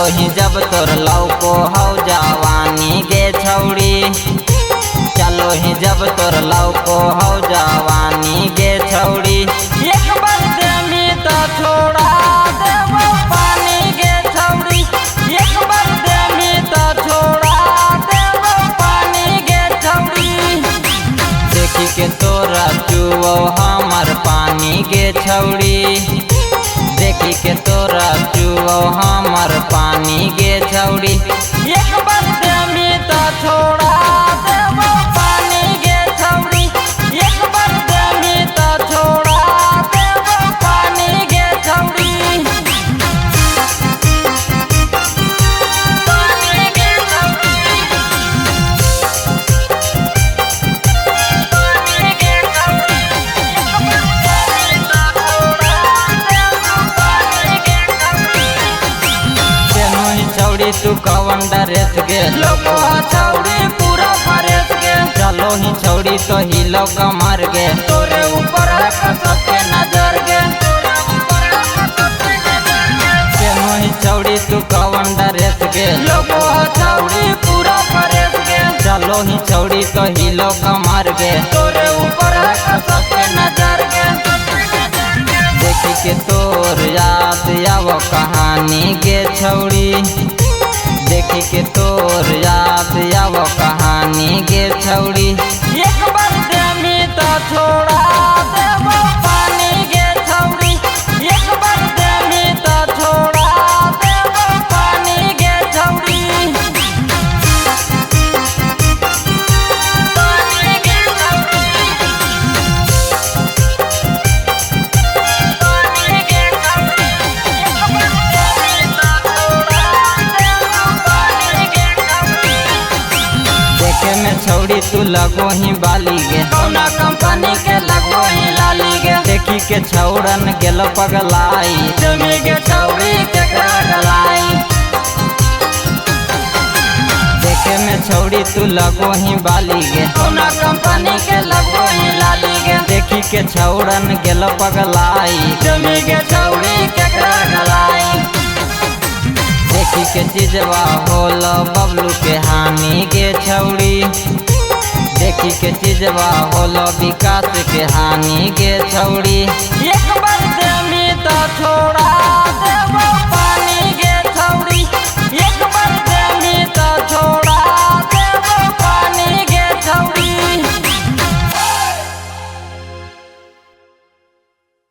ही जब तोर लौको हो जवानी गे छौड़ी, चलो ही जब तोर लौको हो जवानी गे छौड़ी। एक बार देमी तो छोड़ा देबो पानी गे छौड़ी, एक बार देमी तो छोड़ा देबो पानी गे छौड़ी। देखी के तोरा चुओ हमर पानी गे छौड़ी, देखी के तोरा चुओ हमर पानी गे छौड़ी। एक बार देमी तो छोड़ा देबो पानी गे छौड़ी, एक बार देमी तो छोड़ा देबो पानी गे छौड़ी। पानी गे छौड़ी, पानी गे छौड़ी। एक बार देमी तो छोड़ा देबो पानी गे छौड़ी। केनो ही छौड़ी तू कवन ड्रेस गे लोगो छौड़ी पूरा फरेस गे। चलो ही छौड़ी तो हिलो कमर गे, तोरे ऊपर है सबके नजर गे। केनो ही छौड़ी तू कवन ड्रेस गे लोगो छौड़ी पूरा फरेस गे। चलो ही छौड़ी तो हिलो कमर गे, तोरे ऊपर है सबके नजर गे। देखी के तोर याद आवो कहानी गे छौड़ी, देखी के तोर याद आवो कहानी गे छौड़ी। एक बार देमी तो छोड़ा देबो पानी गे छौड़ी, एक बार देमी तो छोड़ा देबो पानी गे छौड़ी। पानी गे छौड़ी, पानी गे छौड़ी। एक बार देमी तो छोड़ा देबो पानी गे छौड़ी। देखे में छौड़ी तू लगो ही बाली गे, कौना कंपनी के लगो ही लाली गे। देखी के छौड़न गेलो पगलाई, तुमी के छौड़ी केकरा गलाई। देखे में छौड़ी तू लगो ही बाली गे, कौना कंपनी के लगो ही लाली गे। देखी के छौड़न गेलो पगलाई, तुमी के छौड़ी केकरा गलाई। देखी के चीजवा होलो बबलू के हानि गे छौड़ी, देखी के चीजवा होलो विकास के हानि गे छौड़ी। एक